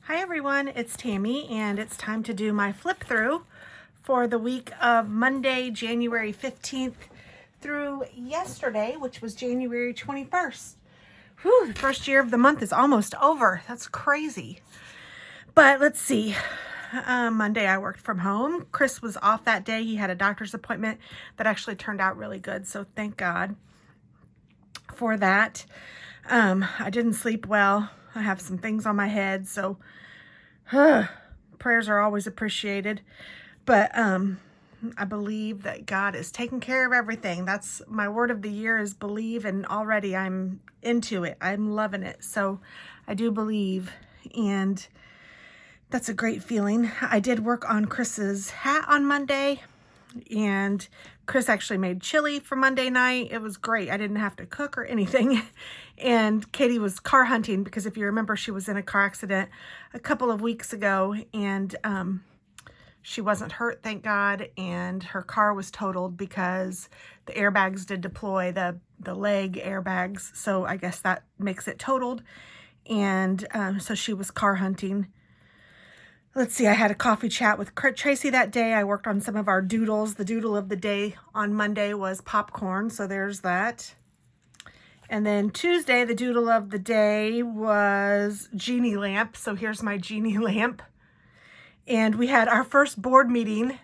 Hi everyone, it's Tammy and it's time to do my flip through for the week of Monday, January 15th through yesterday, which was January 21st. Whew, the first year of the month is almost over. That's crazy. But let's see. Monday I worked from home. Chris was off that day. He had a doctor's appointment that actually turned out really good. So thank God for that. I didn't sleep well. I have some things on my head, so prayers are always appreciated. But I believe that God is taking care of everything. That's my word of the year, is believe, and already I'm into it. I'm loving it. So I do believe, and that's a great feeling. I did work on Chris's hat on Monday, and Chris actually made chili for Monday night. It was great. I didn't have to cook or anything. And Katie was car hunting because if you remember, she was in a car accident a couple of weeks ago, and she wasn't hurt, thank God, and her car was totaled because the airbags did deploy, the leg airbags, so I guess that makes it totaled. And so she was car hunting. Let's see, I had a coffee chat with Tracy that day. I worked on some of our doodles. The doodle of the day on Monday was popcorn, so there's that. And then Tuesday, the doodle of the day was genie lamp. So here's my genie lamp. And we had our first board meeting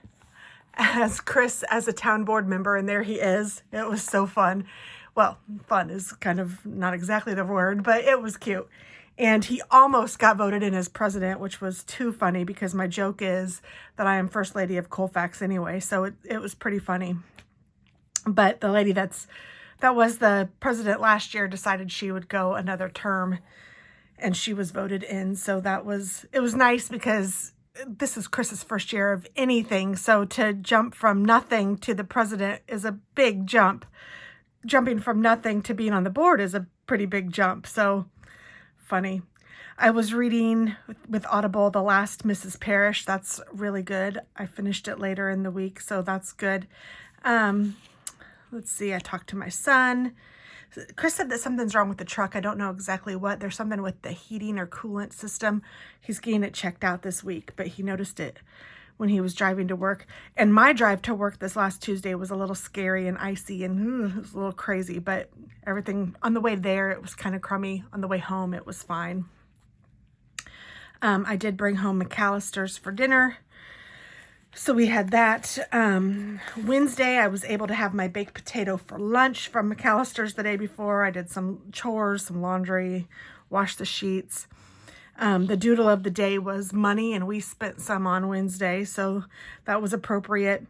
as Chris as a town board member, and there he is. It was so fun. Well, fun is kind of not exactly the word, but it was cute. And he almost got voted in as president, which was too funny because my joke is that I am First Lady of Colfax anyway. So it was pretty funny. But the lady that was the president last year decided she would go another term, and she was voted in. So it was nice because this is Chris's first year of anything. So to jump from nothing to the president is a big jump. Jumping from nothing to being on the board is a pretty big jump. So funny. I was reading with Audible The Last Mrs. Parrish. That's really good. I finished it later in the week, so that's good. Let's see, I talked to my son. Chris said that something's wrong with the truck. I don't know exactly what. There's something with the heating or coolant system. He's getting it checked out this week, but he noticed it when he was driving to work. And my drive to work this last Tuesday was a little scary and icy, and it was a little crazy, but everything on the way there, it was kind of crummy. On the way home, it was fine. I did bring home McAllister's for dinner. So we had that. Wednesday, I was able to have my baked potato for lunch from McAllister's the day before. I did some chores, some laundry, washed the sheets. The doodle of the day was money, and we spent some on Wednesday, so that was appropriate.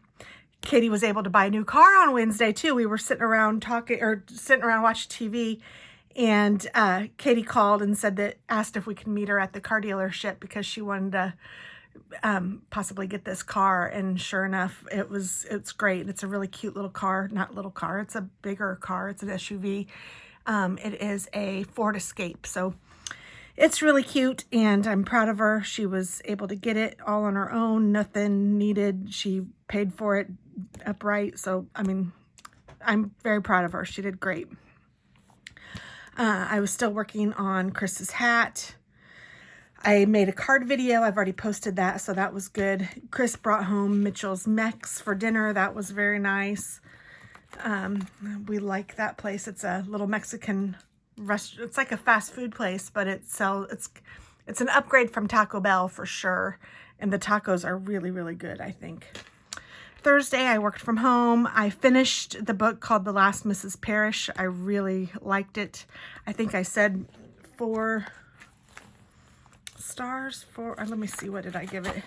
Katie was able to buy a new car on Wednesday too. We were sitting around watching TV, and Katie called and asked if we could meet her at the car dealership because she wanted to possibly get this car. And sure enough, it's great. It's a really cute little car. Not little car, it's a bigger car. It's an SUV. It is a Ford Escape, so it's really cute, and I'm proud of her. She was able to get it all on her own, nothing needed. She paid for it upright, so I mean, I'm very proud of her. She did great. I was still working on Chris's hat. I made a card video. I've already posted that, so that was good. Chris brought home Mitchell's Mex for dinner. That was very nice. We like that place. It's a little Mexican restaurant. It's like a fast food place, but it's an upgrade from Taco Bell for sure. And the tacos are really, really good, I think. Thursday, I worked from home. I finished the book called The Last Mrs. Parrish. I really liked it. I think I said 4 stars. Let me see, what did I give it?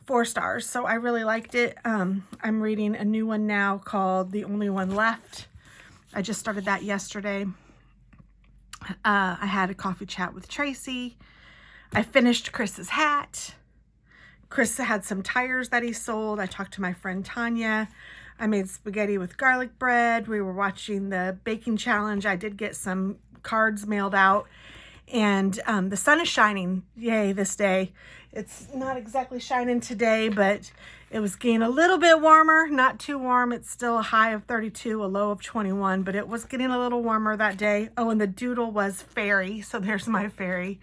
4 stars. So I really liked it. I'm reading a new one now called The Only One Left. I just started that yesterday. I had a coffee chat with Tracy. I finished Chris's hat. Chris had some tires that he sold. I talked to my friend Tanya. I made spaghetti with garlic bread. We were watching the baking challenge. I did get some cards mailed out. And the sun is shining, yay, this day. It's not exactly shining today, but it was getting a little bit warmer, not too warm. It's still a high of 32, a low of 21, but it was getting a little warmer that day. Oh, and the doodle was fairy, so there's my fairy.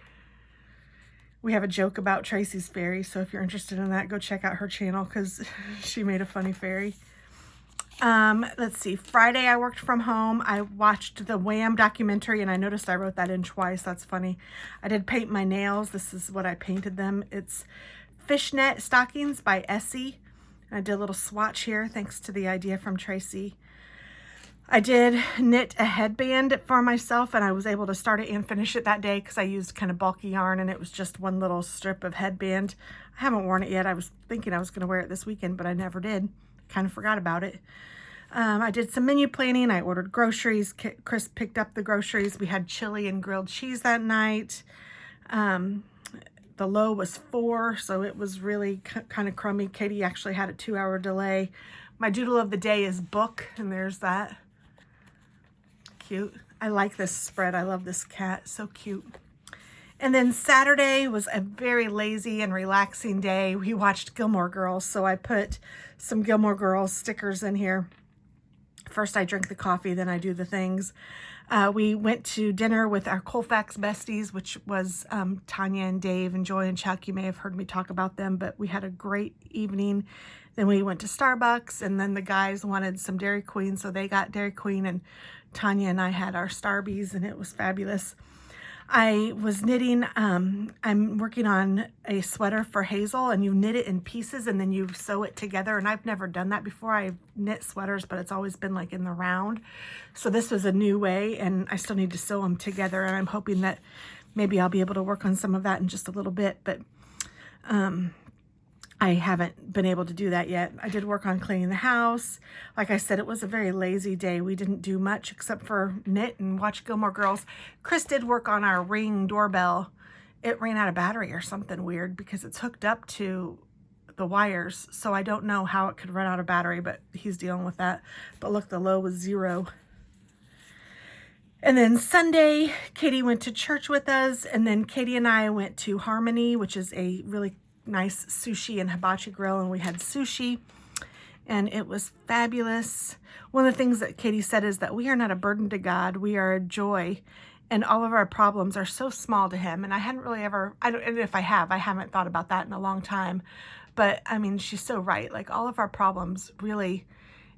We have a joke about Tracy's fairy, so if you're interested in that, go check out her channel because she made a funny fairy. Let's see. Friday I worked from home. I watched the Wham documentary and I noticed I wrote that in twice. That's funny. I did paint my nails. This is what I painted them. It's Fishnet Stockings by Essie. I did a little swatch here thanks to the idea from Tracy. I did knit a headband for myself and I was able to start it and finish it that day because I used kind of bulky yarn and it was just one little strip of headband. I haven't worn it yet. I was thinking I was going to wear it this weekend, but I never did. Kind of forgot about it. I did some menu planning. I ordered groceries. Chris picked up the groceries. We had chili and grilled cheese that night. The low was 4, so it was really kind of crummy. Katie actually had a 2-hour delay. My doodle of the day is book, and there's that. Cute. I like this spread. I love this cat. So cute. And then Saturday was a very lazy and relaxing day. We watched Gilmore Girls, so I put some Gilmore Girls stickers in here. First I drink the coffee, then I do the things. We went to dinner with our Colfax besties, which was Tanya and Dave and Joy and Chuck. You may have heard me talk about them, but we had a great evening. Then we went to Starbucks, and then the guys wanted some Dairy Queen, so they got Dairy Queen, and Tanya and I had our Starbies, and it was fabulous. I was knitting, I'm working on a sweater for Hazel, and you knit it in pieces and then you sew it together. And I've never done that before. I've knit sweaters, but it's always been like in the round. So this was a new way and I still need to sew them together. And I'm hoping that maybe I'll be able to work on some of that in just a little bit, but I haven't been able to do that yet. I did work on cleaning the house. Like I said, it was a very lazy day. We didn't do much except for knit and watch Gilmore Girls. Chris did work on our Ring doorbell. It ran out of battery or something weird because it's hooked up to the wires. So I don't know how it could run out of battery, but he's dealing with that. But look, the low was 0. And then Sunday, Katie went to church with us. And then Katie and I went to Harmony, which is a really nice sushi and hibachi grill, and we had sushi and it was fabulous. One of the things that Katie said is that we are not a burden to God, we are a joy, and all of our problems are so small to him. And I hadn't really ever, and if I haven't thought about that in a long time, but I mean, she's so right. Like all of our problems really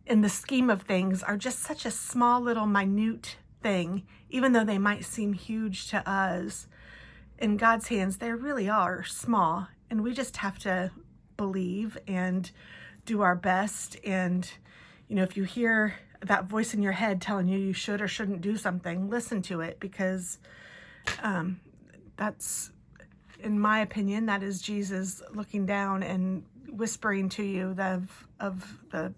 in the scheme of things are just such a small little minute thing, even though they might seem huge to us. In God's hands, they really are small. And we just have to believe and do our best. And, you know, if you hear that voice in your head telling you you should or shouldn't do something, listen to it, because that's, in my opinion, that is Jesus looking down and whispering to you of the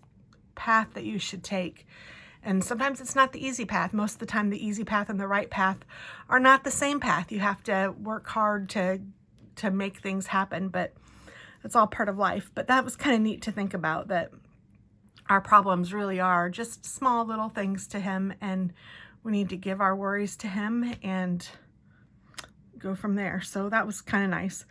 path that you should take. And sometimes it's not the easy path. Most of the time, the easy path and the right path are not the same path. You have to work hard to make things happen, but it's all part of life. But that was kind of neat to think about, that our problems really are just small little things to him, and we need to give our worries to him and go from there. So that was kind of nice.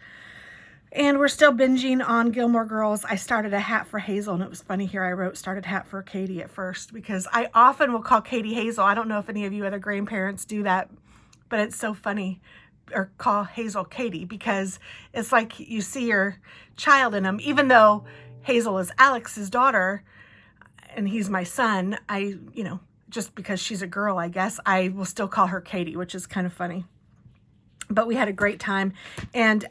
And we're still binging on Gilmore Girls. I started a hat for Hazel, and it was funny here. I wrote started hat for Katie at first because I often will call Katie Hazel. I don't know if any of you other grandparents do that, but it's so funny. Or call Hazel Katie, because it's like you see your child in them. Even though Hazel is Alex's daughter and he's my son, just because she's a girl, I guess, I will still call her Katie, which is kind of funny. But we had a great time. And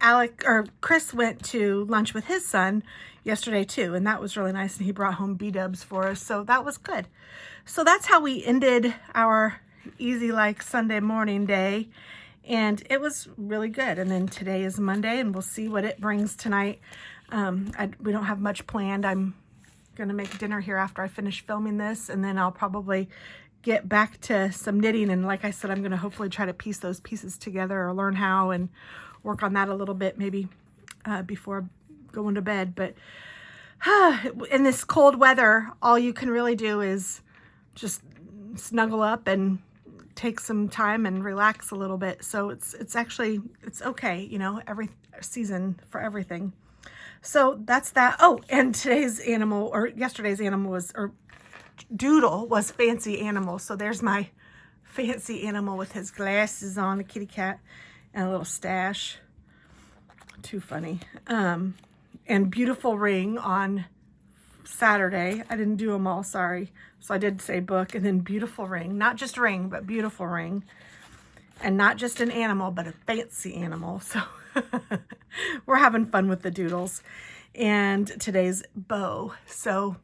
Chris went to lunch with his son yesterday too, and that was really nice. And he brought home B-dubs for us, so that was good. So that's how we ended our easy like Sunday morning day. And it was really good. And then today is Monday, and we'll see what it brings tonight. We don't have much planned. I'm going to make dinner here after I finish filming this, and then I'll probably get back to some knitting. And like I said, I'm going to hopefully try to piece those pieces together or learn how and work on that a little bit maybe before going to bed. But in this cold weather, all you can really do is just snuggle up and take some time and relax a little bit. So it's okay, every season for everything. So that's that. Oh, and yesterday's animal doodle was Fancy Animal. So there's my Fancy Animal with his glasses on, the kitty cat, and a little stash. Too funny. And beautiful ring on Saturday. I didn't do them all, sorry. So I did say book and then beautiful ring. Not just ring, but beautiful ring. And not just an animal, but a fancy animal. So we're having fun with the doodles. And today's bow. So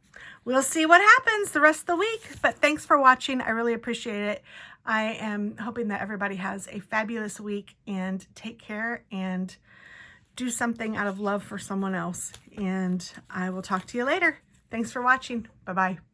we'll see what happens the rest of the week. But thanks for watching. I really appreciate it. I am hoping that everybody has a fabulous week, and take care and do something out of love for someone else. And I will talk to you later. Thanks for watching. Bye-bye.